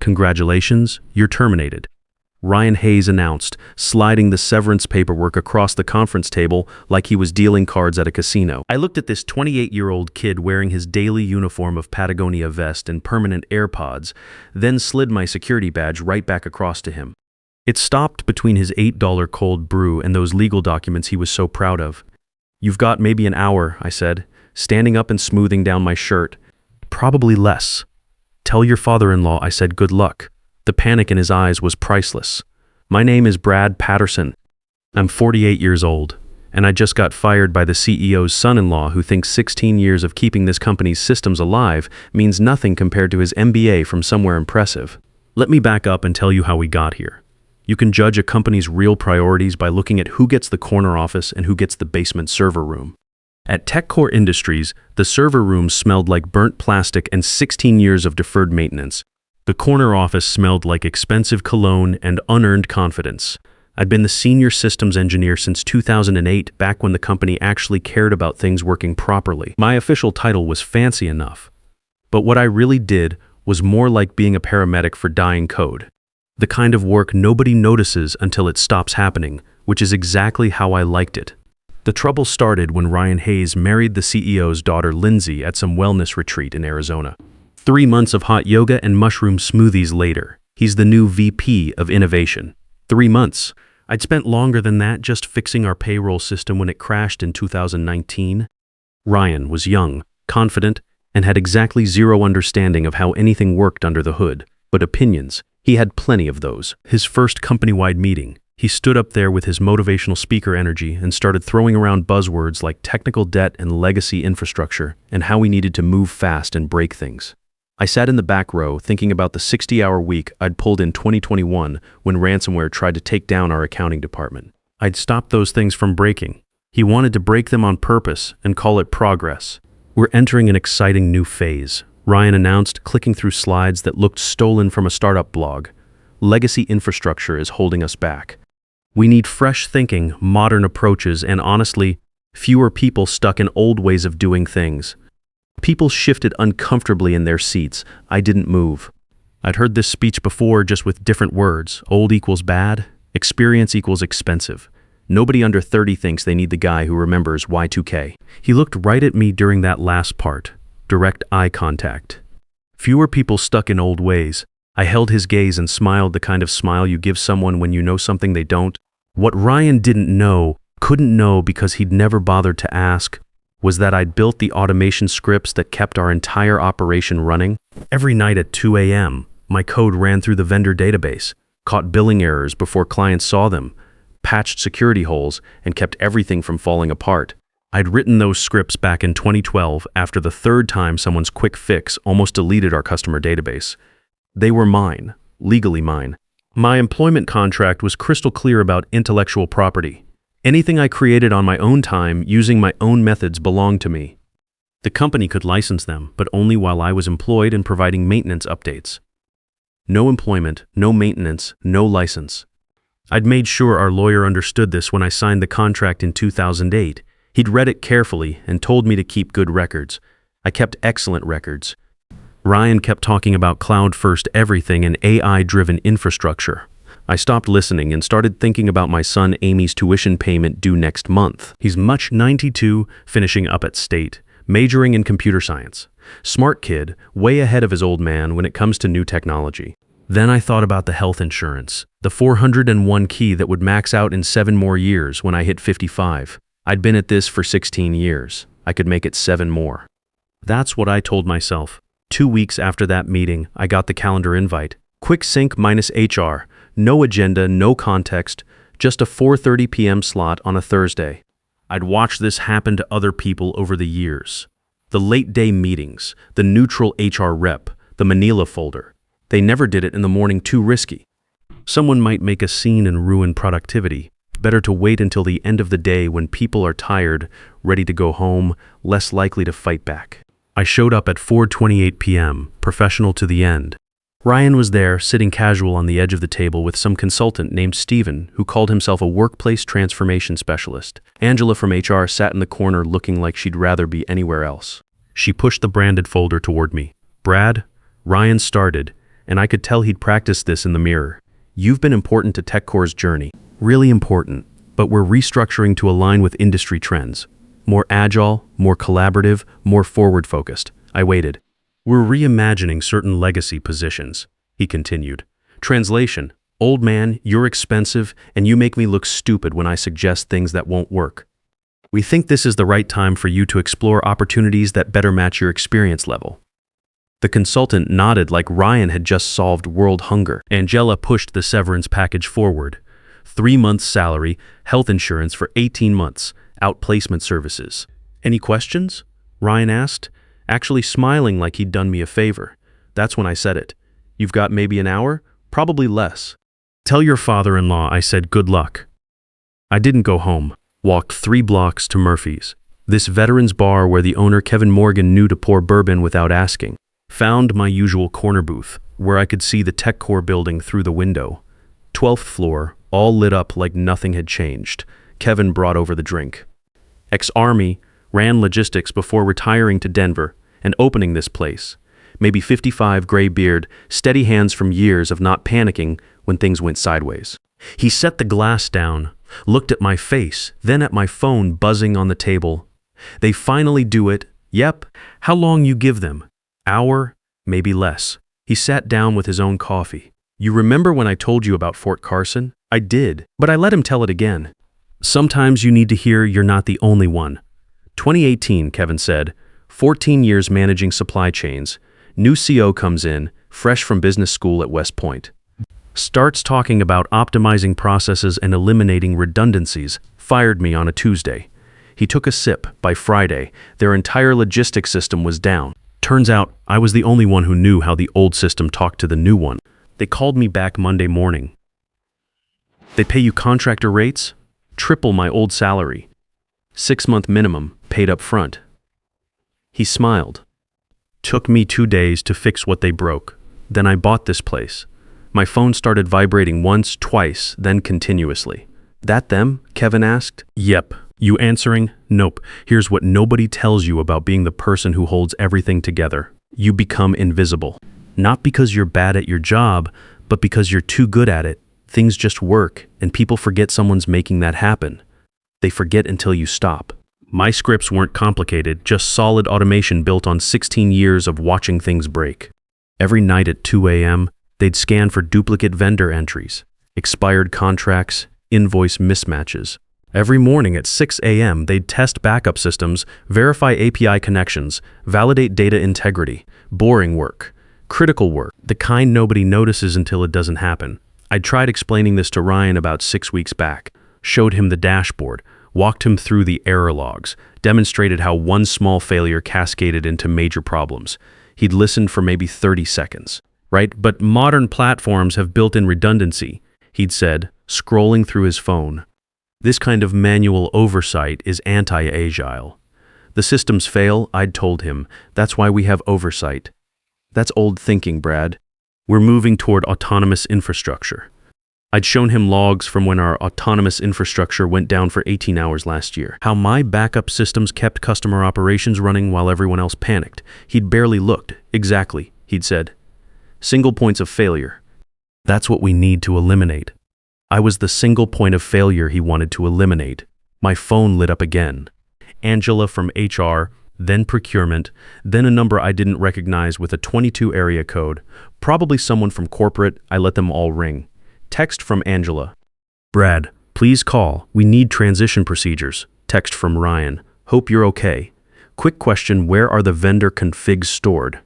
"Congratulations, you're terminated," Ryan Hayes announced, sliding the severance paperwork across the conference table like he was dealing cards at a casino. I looked at this 28-year-old kid wearing his daily uniform of Patagonia vest and permanent AirPods, then slid my security badge right back across to him. It stopped between his $8 cold brew and those legal documents he was so proud of. "You've got maybe an hour," I said, standing up and smoothing down my shirt. "Probably less." "Tell your father-in-law I said good luck." The panic in his eyes was priceless. "My name is Brad Patterson. I'm 48 years old, and I just got fired by the CEO's son-in-law who thinks 16 years of keeping this company's systems alive means nothing compared to his MBA from somewhere impressive. Let me back up and tell you how we got here. You can judge a company's real priorities by looking at who gets the corner office and who gets the basement server room. At TechCore Industries, the server room smelled like burnt plastic and 16 years of deferred maintenance. The corner office smelled like expensive cologne and unearned confidence. I'd been the senior systems engineer since 2008, back when the company actually cared about things working properly. My official title was fancy enough. But what I really did was more like being a paramedic for dying code. The kind of work nobody notices until it stops happening, which is exactly how I liked it. The trouble started when Ryan Hayes married the CEO's daughter Lindsay at some wellness retreat in Arizona. 3 months of hot yoga and mushroom smoothies later, he's the new VP of Innovation. 3 months. I'd spent longer than that just fixing our payroll system when it crashed in 2019. Ryan was young, confident, and had exactly zero understanding of how anything worked under the hood. But opinions, he had plenty of those. His first company-wide meeting, he stood up there with his motivational speaker energy and started throwing around buzzwords like technical debt and legacy infrastructure and how we needed to move fast and break things. I sat in the back row thinking about the 60-hour week I'd pulled in 2021 when ransomware tried to take down our accounting department. I'd stopped those things from breaking. He wanted to break them on purpose and call it progress. "We're entering an exciting new phase," Ryan announced, clicking through slides that looked stolen from a startup blog. "Legacy infrastructure is holding us back. We need fresh thinking, modern approaches, and honestly, fewer people stuck in old ways of doing things." People shifted uncomfortably in their seats. I didn't move. I'd heard this speech before, just with different words. Old equals bad, experience equals expensive. Nobody under 30 thinks they need the guy who remembers Y2K. He looked right at me during that last part. Direct eye contact. Fewer people stuck in old ways. I held his gaze and smiled, the kind of smile you give someone when you know something they don't. What Ryan didn't know, couldn't know because he'd never bothered to ask, was that I'd built the automation scripts that kept our entire operation running. Every night at 2 a.m., my code ran through the vendor database, caught billing errors before clients saw them, patched security holes, and kept everything from falling apart. I'd written those scripts back in 2012 after the third time someone's quick fix almost deleted our customer database. They were mine, legally mine. My employment contract was crystal clear about intellectual property. Anything I created on my own time, using my own methods, belonged to me. The company could license them, but only while I was employed and providing maintenance updates. No employment, no maintenance, no license. I'd made sure our lawyer understood this when I signed the contract in 2008. He'd read it carefully and told me to keep good records. I kept excellent records. Ryan kept talking about cloud-first everything and AI-driven infrastructure. I stopped listening and started thinking about my son Amy's tuition payment due next month. He's much 92, finishing up at State, majoring in computer science. Smart kid, way ahead of his old man when it comes to new technology. Then I thought about the health insurance, the 401 key that would max out in 7 more years when I hit 55. I'd been at this for 16 years. I could make it 7 more. That's what I told myself. 2 weeks after that meeting, I got the calendar invite. Quick sync minus HR. No agenda, no context, just a 4:30 p.m. slot on a Thursday. I'd watched this happen to other people over the years. The late-day meetings, the neutral HR rep, the Manila folder. They never did it in the morning, too risky. Someone might make a scene and ruin productivity. Better to wait until the end of the day when people are tired, ready to go home, less likely to fight back. I showed up at 4:28 p.m., professional to the end. Ryan was there, sitting casual on the edge of the table with some consultant named Steven, who called himself a workplace transformation specialist. Angela from HR sat in the corner looking like she'd rather be anywhere else. She pushed the branded folder toward me. "Brad," Ryan started, and I could tell he'd practiced this in the mirror. You've been important to TechCore's journey. Really important, but we're restructuring to align with industry trends. More agile, more collaborative, more forward-focused. I waited. We're reimagining certain legacy positions, he continued. Translation: old man, you're expensive, and you make me look stupid when I suggest things that won't work. We think this is the right time for you to explore opportunities that better match your experience level. The consultant nodded like Ryan had just solved world hunger. Angela pushed the severance package forward. 3 months salary, health insurance for 18 months, outplacement services. Any questions? Ryan asked, actually smiling like he'd done me a favor. That's when I said it. You've got maybe an hour? Probably less. Tell your father-in-law I said good luck. I didn't go home. Walked 3 blocks to Murphy's, this veterans bar where the owner Kevin Morgan knew to pour bourbon without asking. Found my usual corner booth, where I could see the TechCore building through the window. 12th floor, all lit up like nothing had changed. Kevin brought over the drink. Ex-Army, ran logistics before retiring to Denver and opening this place. Maybe 55, gray beard, steady hands from years of not panicking when things went sideways. He set the glass down, looked at my face, then at my phone buzzing on the table. They finally do it. Yep. How long you give them? Hour, maybe less. He sat down with his own coffee. You remember when I told you about Fort Carson? I did, but I let him tell it again. Sometimes you need to hear you're not the only one. 2018, Kevin said. 14 years managing supply chains. New CO comes in, fresh from business school at West Point. Starts talking about optimizing processes and eliminating redundancies. Fired me on a Tuesday. He took a sip. By Friday, their entire logistics system was down. Turns out I was the only one who knew how the old system talked to the new one. They called me back Monday morning. They pay you contractor rates? Triple my old salary. 6-month minimum, paid up front. He smiled. Took me 2 days to fix what they broke. Then I bought this place. My phone started vibrating once, twice, then continuously. That them? Kevin asked. Yep. You answering? Nope. Here's what nobody tells you about being the person who holds everything together. You become invisible. Not because you're bad at your job, but because you're too good at it. Things just work, and people forget someone's making that happen. They forget until you stop. My scripts weren't complicated, just solid automation built on 16 years of watching things break. Every night at 2 a.m., they'd scan for duplicate vendor entries, expired contracts, invoice mismatches. Every morning at 6 a.m., they'd test backup systems, verify API connections, validate data integrity. Boring work. Critical work. The kind nobody notices until it doesn't happen. I tried explaining this to Ryan about 6 weeks back. Showed him the dashboard, walked him through the error logs, demonstrated how one small failure cascaded into major problems. He'd listened for maybe 30 seconds. Right? But modern platforms have built-in redundancy, he'd said, scrolling through his phone. This kind of manual oversight is anti-agile. The systems fail, I'd told him. That's why we have oversight. That's old thinking, Brad. We're moving toward autonomous infrastructure. I'd shown him logs from when our autonomous infrastructure went down for 18 hours last year. How my backup systems kept customer operations running while everyone else panicked. He'd barely looked. Exactly, he'd said. Single points of failure. That's what we need to eliminate. I was the single point of failure he wanted to eliminate. My phone lit up again. Angela from HR, then procurement, then a number I didn't recognize with a 22 area code. Probably someone from corporate. I let them all ring. Text from Angela. Brad, please call. We need transition procedures. Text from Ryan. Hope you're okay. Quick question, where are the vendor configs stored?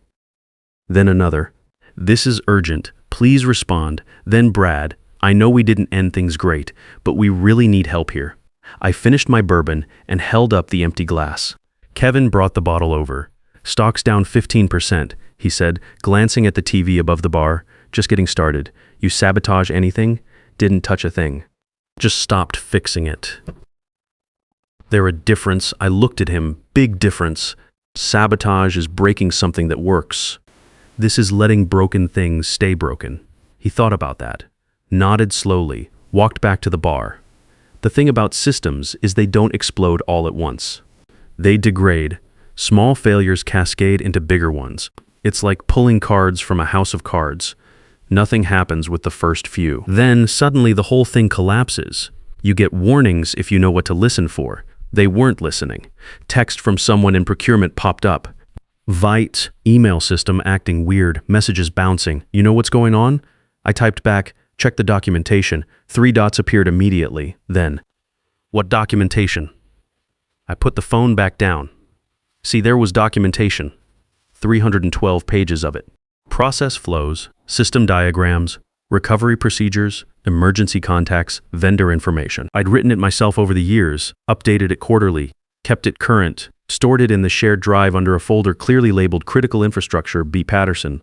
Then another. This is urgent. Please respond. Then Brad. I know we didn't end things great, but we really need help here. I finished my bourbon and held up the empty glass. Kevin brought the bottle over. Stock's down 15%, he said, glancing at the TV above the bar. Just getting started. You sabotage anything? Didn't touch a thing. Just stopped fixing it. There a difference? I looked at him. Big difference. Sabotage is breaking something that works. This is letting broken things stay broken. He thought about that. Nodded slowly, walked back to the bar. The thing about systems is they don't explode all at once. They degrade. Small failures cascade into bigger ones. It's like pulling cards from a house of cards. Nothing happens with the first few. Then, suddenly the whole thing collapses. You get warnings if you know what to listen for. They weren't listening. Text from someone in procurement popped up. Vite, email system acting weird, messages bouncing. You know what's going on? I typed back, check the documentation. 3 dots appeared immediately. Then, what documentation? I put the phone back down. See, there was documentation. 312 pages of it. Process flows, system diagrams, recovery procedures, emergency contacts, vendor information. I'd written it myself over the years, updated it quarterly, kept it current, stored it in the shared drive under a folder clearly labeled Critical Infrastructure B. Patterson.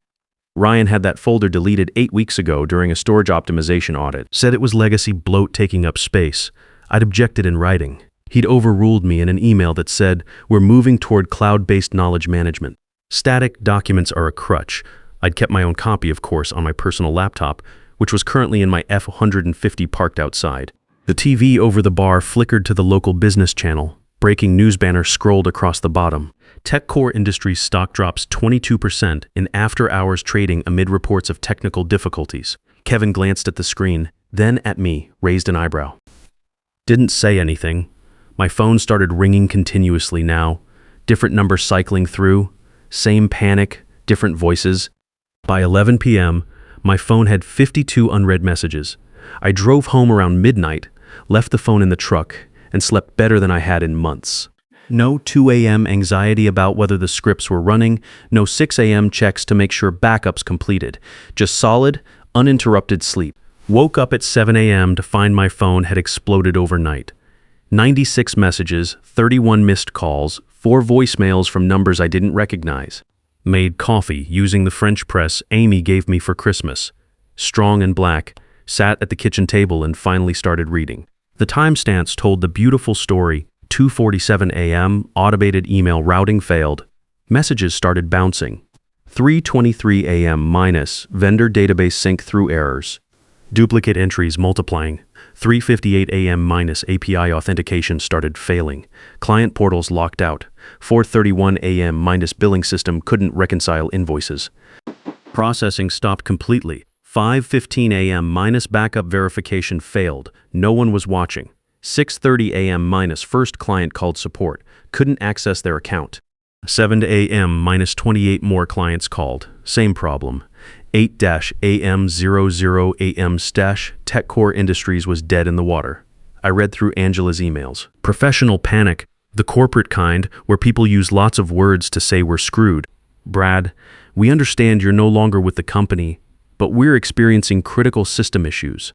Ryan had that folder deleted 8 weeks ago during a storage optimization audit. Said it was legacy bloat taking up space. I'd objected in writing. He'd overruled me in an email that said, we're moving toward cloud-based knowledge management. Static documents are a crutch. I'd kept my own copy, of course, on my personal laptop, which was currently in my F-150 parked outside. The TV over the bar flickered to the local business channel. Breaking news banner scrolled across the bottom. TechCore Industries stock drops 22% in after-hours trading amid reports of technical difficulties. Kevin glanced at the screen, then at me, raised an eyebrow. Didn't say anything. My phone started ringing continuously now. Different numbers cycling through. Same panic, different voices. By 11 p.m., my phone had 52 unread messages. I drove home around midnight, left the phone in the truck, and slept better than I had in months. No 2 a.m. anxiety about whether the scripts were running, no 6 a.m. checks to make sure backups completed. Just solid, uninterrupted sleep. Woke up at 7 a.m. to find my phone had exploded overnight. 96 messages, 31 missed calls, 4 voicemails from numbers I didn't recognize. Made coffee using the French press Amy gave me for Christmas. Strong and black, sat at the kitchen table and finally started reading. The timestamps told the beautiful story. 2:47 a.m., automated email routing failed. Messages started bouncing. 3:23 a.m. minus, vendor database sync through errors. Duplicate entries multiplying. 3:58 a.m. minus, API authentication started failing. Client portals locked out. 4:31 a.m. minus, billing system couldn't reconcile invoices. Processing stopped completely. 5:15 a.m. minus, backup verification failed. No one was watching. 6:30 a.m. minus, first client called support. Couldn't access their account. 7 a.m. minus, 28 more clients called. Same problem. 8 a.m. 00 a.m. stash, TechCore Industries was dead in the water. I read through Angela's emails. Professional panic, the corporate kind, where people use lots of words to say we're screwed. Brad, we understand you're no longer with the company, but we're experiencing critical system issues.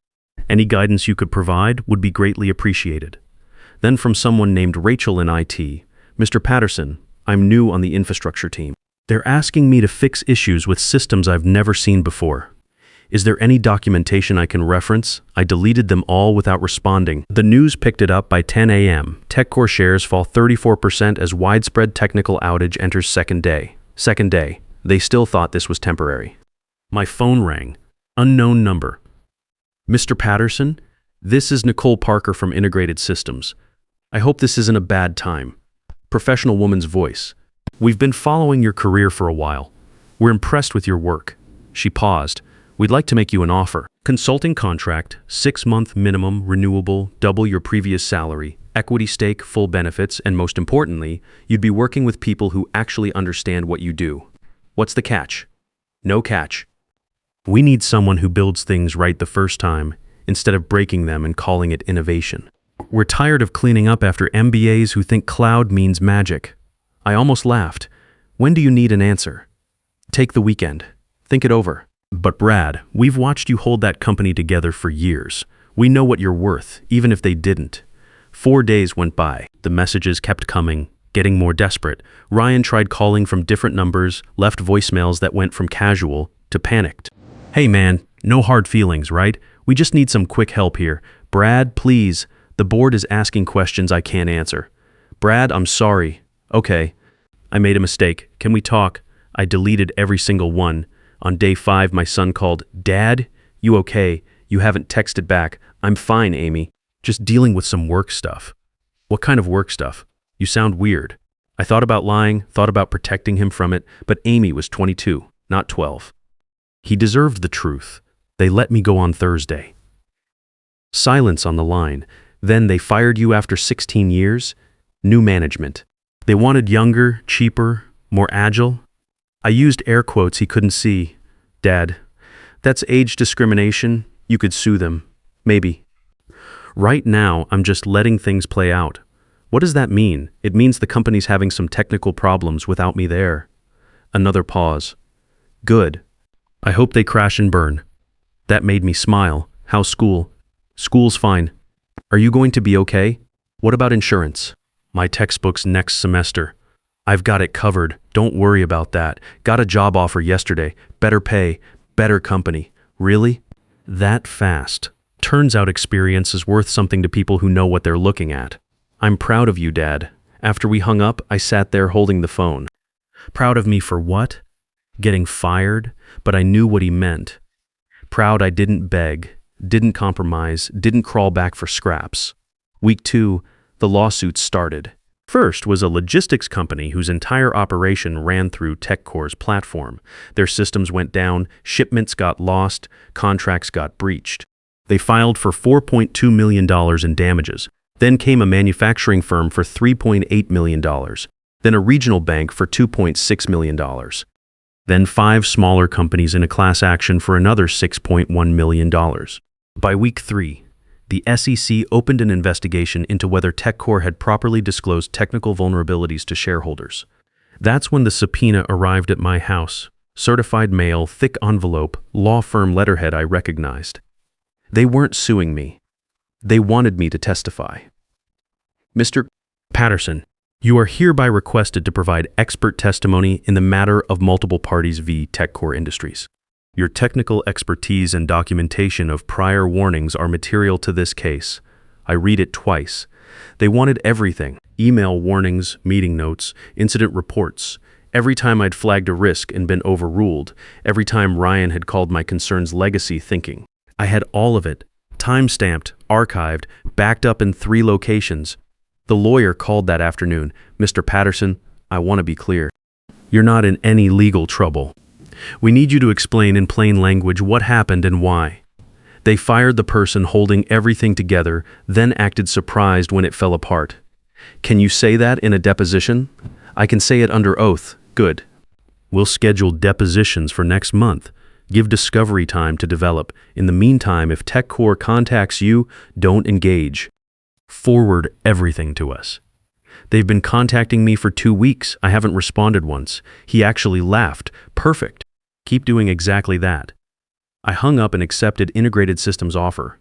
Any guidance you could provide would be greatly appreciated. Then from someone named Rachel in IT, Mr. Patterson, I'm new on the infrastructure team. They're asking me to fix issues with systems I've never seen before. Is there any documentation I can reference? I deleted them all without responding. The news picked it up by 10 a.m. TechCore shares fall 34% as widespread technical outage enters second day. Second day. They still thought this was temporary. My phone rang. Unknown number. Mr. Patterson, this is Nicole Parker from Integrated Systems. I hope this isn't a bad time. Professional woman's voice. We've been following your career for a while. We're impressed with your work. She paused. We'd like to make you an offer. Consulting contract, 6-month minimum, renewable, double your previous salary, equity stake, full benefits, and most importantly, you'd be working with people who actually understand what you do. What's the catch? No catch. We need someone who builds things right the first time, instead of breaking them and calling it innovation. We're tired of cleaning up after MBAs who think cloud means magic. I almost laughed. When do you need an answer? Take the weekend. Think it over. But Brad, we've watched you hold that company together for years. We know what you're worth, even if they didn't. 4 days went by. The messages kept coming, getting more desperate. Ryan tried calling from different numbers, left voicemails that went from casual to panicked. Hey man, no hard feelings, right? We just need some quick help here. Brad, please. The board is asking questions I can't answer. Brad, I'm sorry. Okay. I made a mistake. Can we talk? I deleted every single one. On day 5, my son called, Dad, you okay? You haven't texted back. I'm fine, Amy. Just dealing with some work stuff. What kind of work stuff? You sound weird. I thought about lying, thought about protecting him from it, but Amy was 22, not 12. He deserved the truth. They let me go on Thursday. Silence on the line. Then they fired you after 16 years? New management. They wanted younger, cheaper, more agile? I used air quotes he couldn't see. Dad, that's age discrimination. You could sue them. Maybe. Right now, I'm just letting things play out. What does that mean? It means the company's having some technical problems without me there. Another pause. Good. I hope they crash and burn. That made me smile. How's school? School's fine. Are you going to be okay? What about insurance? My textbooks next semester. I've got it covered. Don't worry about that. Got a job offer yesterday. Better pay. Better company. Really? That fast. Turns out experience is worth something to people who know what they're looking at. I'm proud of you, Dad. After we hung up, I sat there holding the phone. Proud of me for what? Getting fired? But I knew what he meant. Proud I didn't beg, didn't compromise, didn't crawl back for scraps. Week 2, the lawsuits started. First was a logistics company whose entire operation ran through TechCore's platform. Their systems went down, shipments got lost, contracts got breached. They filed for $4.2 million in damages. Then came a manufacturing firm for $3.8 million. Then a regional bank for $2.6 million. Then 5 smaller companies in a class action for another $6.1 million. By week 3, the SEC opened an investigation into whether TechCore had properly disclosed technical vulnerabilities to shareholders. That's when the subpoena arrived at my house. Certified mail, thick envelope, law firm letterhead I recognized. They weren't suing me. They wanted me to testify. Mr. Patterson, you are hereby requested to provide expert testimony in the matter of multiple parties v. TechCore Industries. Your technical expertise and documentation of prior warnings are material to this case. I read it twice. They wanted everything: email warnings, meeting notes, incident reports. Every time I'd flagged a risk and been overruled, every time Ryan had called my concerns legacy thinking. I had all of it, time-stamped, archived, backed up in 3 locations. The lawyer called that afternoon. Mr. Patterson, I want to be clear. You're not in any legal trouble. We need you to explain in plain language what happened and why. They fired the person holding everything together, then acted surprised when it fell apart. Can you say that in a deposition? I can say it under oath. Good. We'll schedule depositions for next month. Give discovery time to develop. In the meantime, if TechCore contacts you, don't engage. Forward everything to us. They've been contacting me for 2 weeks. I haven't responded once. He actually laughed. Perfect. Keep doing exactly that. I hung up and accepted Integrated Systems' offer.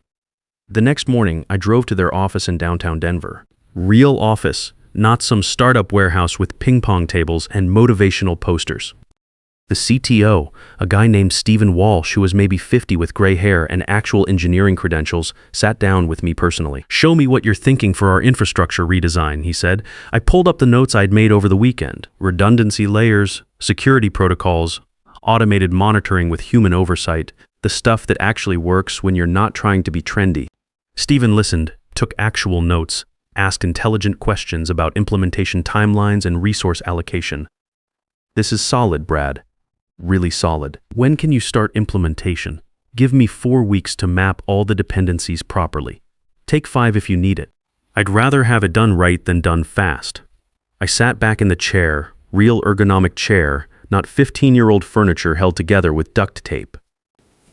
The next morning, I drove to their office in downtown Denver. Real office, not some startup warehouse with ping-pong tables and motivational posters. The CTO, a guy named Stephen Walsh who was maybe 50 with gray hair and actual engineering credentials, sat down with me personally. Show me what you're thinking for our infrastructure redesign, he said. I pulled up the notes I'd made over the weekend. Redundancy layers, security protocols, automated monitoring with human oversight, the stuff that actually works when you're not trying to be trendy. Stephen listened, took actual notes, asked intelligent questions about implementation timelines and resource allocation. This is solid, Brad. Really solid. When can you start implementation? Give me 4 weeks to map all the dependencies properly. Take 5 if you need it. I'd rather have it done right than done fast. I sat back in the chair, real ergonomic chair, not 15-year-old furniture held together with duct tape.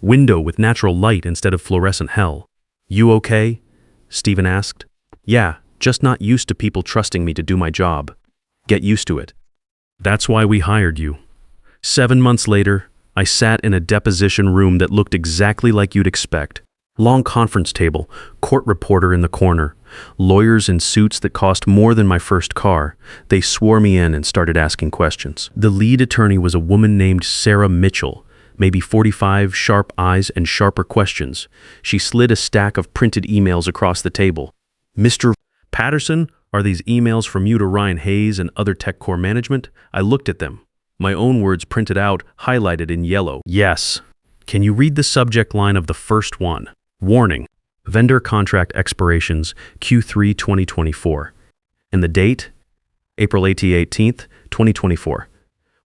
Window with natural light instead of fluorescent hell. You okay? Stephen asked. Yeah, just not used to people trusting me to do my job. Get used to it. That's why we hired you. 7 months later, I sat in a deposition room that looked exactly like you'd expect. Long conference table, court reporter in the corner, lawyers in suits that cost more than my first car. They swore me in and started asking questions. The lead attorney was a woman named Sarah Mitchell, maybe 45, sharp eyes and sharper questions. She slid a stack of printed emails across the table. Mr. Patterson, are these emails from you to Ryan Hayes and other TechCore management? I looked at them. My own words printed out, highlighted in yellow. Yes. Can you read the subject line of the first one? Warning. Vendor contract expirations Q3 2024. And the date? April 18th, 2024.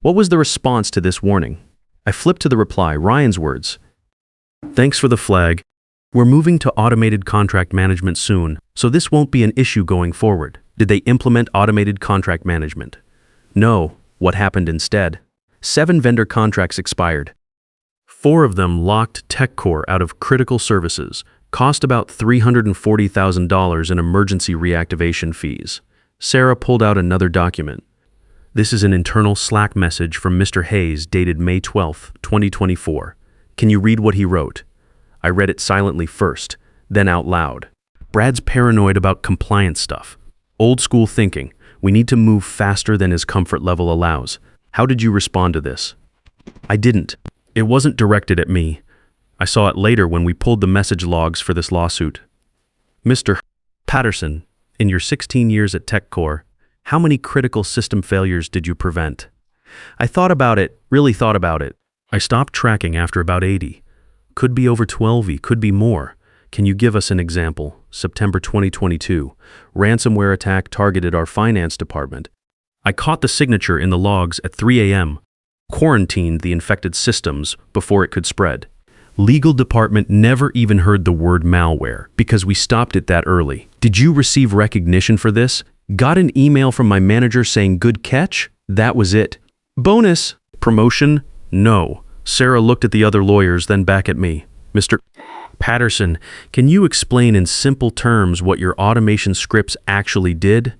What was the response to this warning? I flipped to the reply, Ryan's words. Thanks for the flag. We're moving to automated contract management soon, so this won't be an issue going forward. Did they implement automated contract management? No. What happened instead? 7 vendor contracts expired. 4 of them locked TechCore out of critical services, cost about $340,000 in emergency reactivation fees. Sarah pulled out another document. This is an internal Slack message from Mr. Hayes dated May 12, 2024. Can you read what he wrote? I read it silently first, then out loud. Brad's paranoid about compliance stuff. Old school thinking. We need to move faster than his comfort level allows. How did you respond to this? I didn't. It wasn't directed at me. I saw it later when we pulled the message logs for this lawsuit. Mr. Patterson, in your 16 years at TechCore, how many critical system failures did you prevent? I thought about it, really thought about it. I stopped tracking after about 80. Could be over 12, could be more. Can you give us an example? September 2022. Ransomware attack targeted our finance department. I caught the signature in the logs at 3 a.m. Quarantined the infected systems before it could spread. Legal department never even heard the word malware because we stopped it that early. Did you receive recognition for this? Got an email from my manager saying good catch? That was it. Bonus. Promotion? No. Sarah looked at the other lawyers, then back at me. Mr. Patterson, can you explain in simple terms what your automation scripts actually did?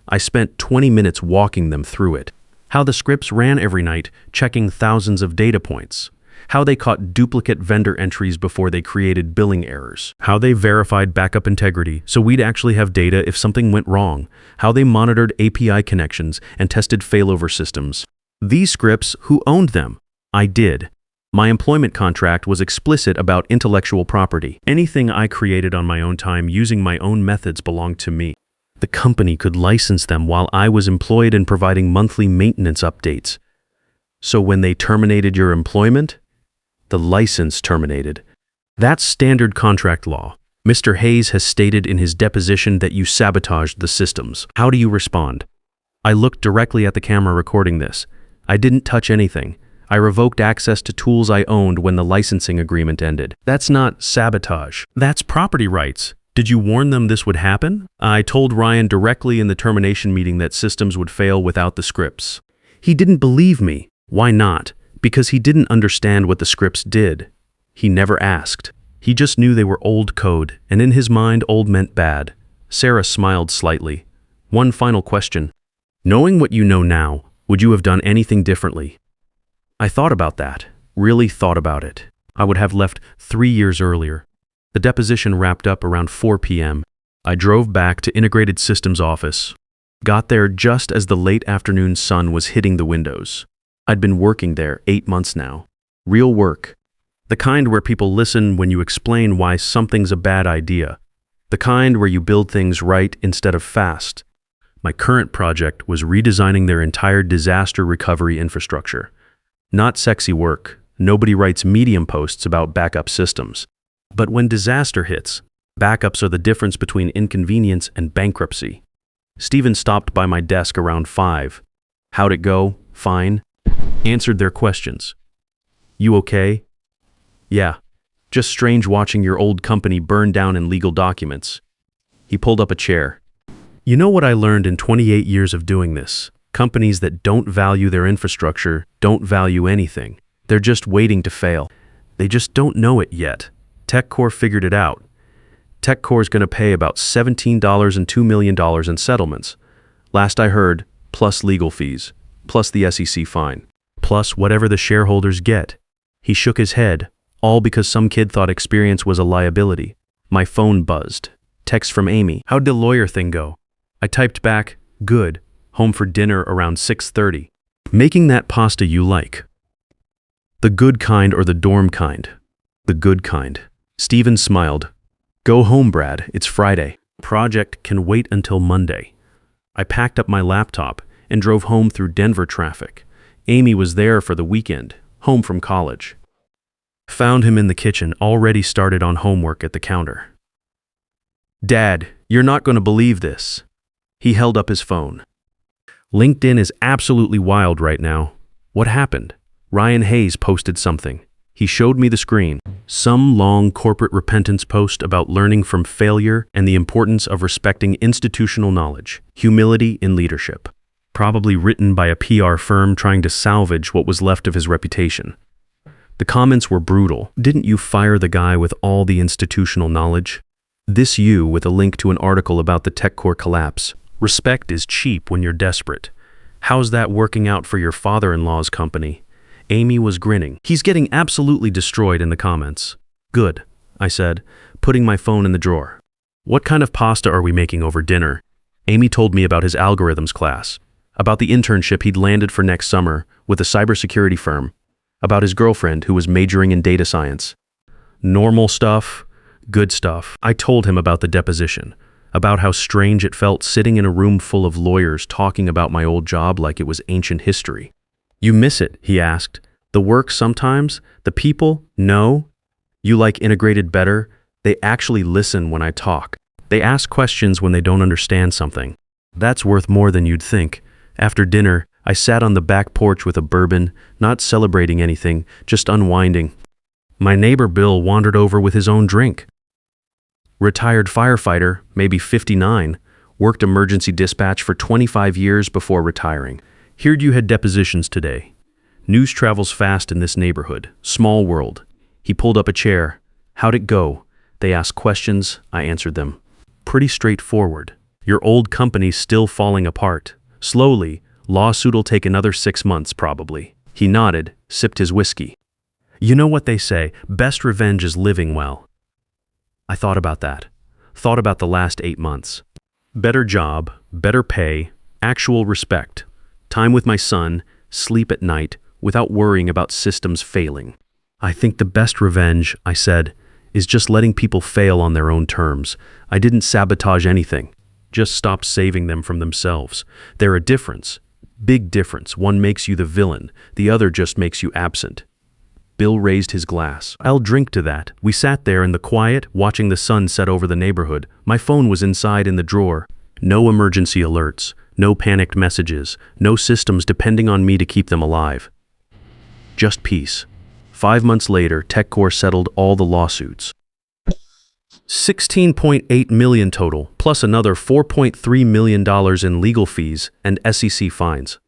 I spent 20 minutes walking them through it. How the scripts ran every night, checking thousands of data points. How they caught duplicate vendor entries before they created billing errors. How they verified backup integrity so we'd actually have data if something went wrong. How they monitored API connections and tested failover systems. These scripts, who owned them? I did. My employment contract was explicit about intellectual property. Anything I created on my own time using my own methods belonged to me. The company could license them while I was employed and providing monthly maintenance updates. So when they terminated your employment, the license terminated. That's standard contract law. Mr. Hayes has stated in his deposition that you sabotaged the systems. How do you respond? I looked directly at the camera recording this. I didn't touch anything. I revoked access to tools I owned when the licensing agreement ended. That's not sabotage. That's property rights. Did you warn them this would happen? I told Ryan directly in the termination meeting that systems would fail without the scripts. He didn't believe me. Why not? Because he didn't understand what the scripts did. He never asked. He just knew they were old code, and in his mind, old meant bad. Sarah smiled slightly. One final question. Knowing what you know now, would you have done anything differently? I thought about that. Really thought about it. I would have left 3 years earlier. The deposition wrapped up around 4 p.m. I drove back to Integrated Systems office. Got there just as the late afternoon sun was hitting the windows. I'd been working there 8 months now. Real work. The kind where people listen when you explain why something's a bad idea. The kind where you build things right instead of fast. My current project was redesigning their entire disaster recovery infrastructure. Not sexy work. Nobody writes Medium posts about backup systems. But when disaster hits, backups are the difference between inconvenience and bankruptcy. Steven stopped by my desk around 5. How'd it go? Fine. Answered their questions. You okay? Yeah. Just strange watching your old company burn down in legal documents. He pulled up a chair. You know what I learned in 28 years of doing this? Companies that don't value their infrastructure don't value anything. They're just waiting to fail. They just don't know it yet. TechCore figured it out. TechCore is going to pay about $17 and $2 million in settlements. Last I heard, plus legal fees, plus the SEC fine, plus whatever the shareholders get. He shook his head, all because some kid thought experience was a liability. My phone buzzed. Text from Amy. How'd the lawyer thing go? I typed back, good. Home for dinner around 6:30. Making that pasta you like. The good kind or the dorm kind? The good kind. Steven smiled. Go home, Brad. It's Friday. Project can wait until Monday. I packed up my laptop and drove home through Denver traffic. Amy was there for the weekend, home from college. Found him in the kitchen, already started on homework at the counter. Dad, you're not going to believe this. He held up his phone. LinkedIn is absolutely wild right now. What happened? Ryan Hayes posted something. He showed me the screen. Some long corporate repentance post about learning from failure and the importance of respecting institutional knowledge, humility in leadership. Probably written by a PR firm trying to salvage what was left of his reputation. The comments were brutal. Didn't you fire the guy with all the institutional knowledge? This you with a link to an article about the TechCore collapse. Respect is cheap when you're desperate. How's that working out for your father-in-law's company? Amy was grinning. He's getting absolutely destroyed in the comments. Good, I said, putting my phone in the drawer. What kind of pasta are we making over dinner? Amy told me about his algorithms class, about the internship he'd landed for next summer with a cybersecurity firm, about his girlfriend who was majoring in data science. Normal stuff, good stuff. I told him about the deposition, about how strange it felt sitting in a room full of lawyers talking about my old job like it was ancient history. You miss it, he asked. The work sometimes, the people, no. You like integrated better? They actually listen when I talk. They ask questions when they don't understand something. That's worth more than you'd think. After dinner, I sat on the back porch with a bourbon, not celebrating anything, just unwinding. My neighbor Bill wandered over with his own drink. Retired firefighter, maybe 59, worked emergency dispatch for 25 years before retiring. Heard you had depositions today. News travels fast in this neighborhood. Small world. He pulled up a chair. How'd it go? They asked questions. I answered them. Pretty straightforward. Your old company's still falling apart. Slowly, lawsuit'll take another 6 months probably. He nodded, sipped his whiskey. You know what they say, best revenge is living well. I thought about that. Thought about the last 8 months. Better job, better pay, actual respect. Time with my son, sleep at night, without worrying about systems failing. I think the best revenge, I said, is just letting people fail on their own terms. I didn't sabotage anything, just stopped saving them from themselves. They're a difference, big difference. One makes you the villain, the other just makes you absent. Bill raised his glass. I'll drink to that. We sat there in the quiet, watching the sun set over the neighborhood. My phone was inside in the drawer. No emergency alerts. No panicked messages, no systems depending on me to keep them alive. Just peace. 5 months later, TechCore settled all the lawsuits. $16.8 million total, plus another $4.3 million in legal fees and SEC fines.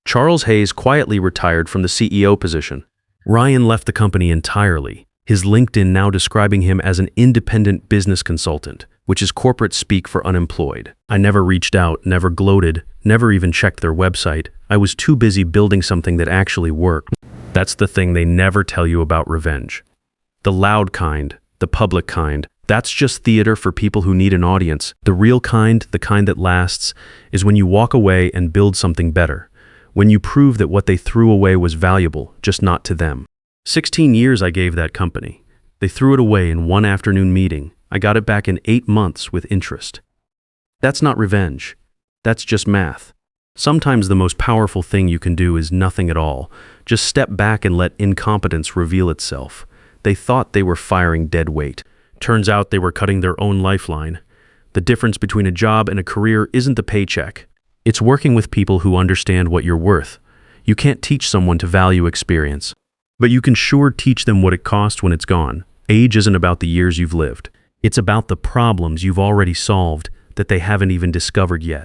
Charles Hayes quietly retired from the CEO position. Ryan left the company entirely, his LinkedIn now describing him as an independent business consultant, which is corporate speak for unemployed. I never reached out, never gloated, never even checked their website. I was too busy building something that actually worked. That's the thing they never tell you about revenge. The loud kind, the public kind, that's just theater for people who need an audience. The real kind, the kind that lasts, is when you walk away and build something better. When you prove that what they threw away was valuable, just not to them. 16 years I gave that company. They threw it away in one afternoon meeting. I got it back in 8 months with interest. That's not revenge. That's just math. Sometimes the most powerful thing you can do is nothing at all. Just step back and let incompetence reveal itself. They thought they were firing dead weight. Turns out they were cutting their own lifeline. The difference between a job and a career isn't the paycheck. It's working with people who understand what you're worth. You can't teach someone to value experience, but you can sure teach them what it costs when it's gone. Age isn't about the years you've lived. It's about the problems you've already solved that they haven't even discovered yet.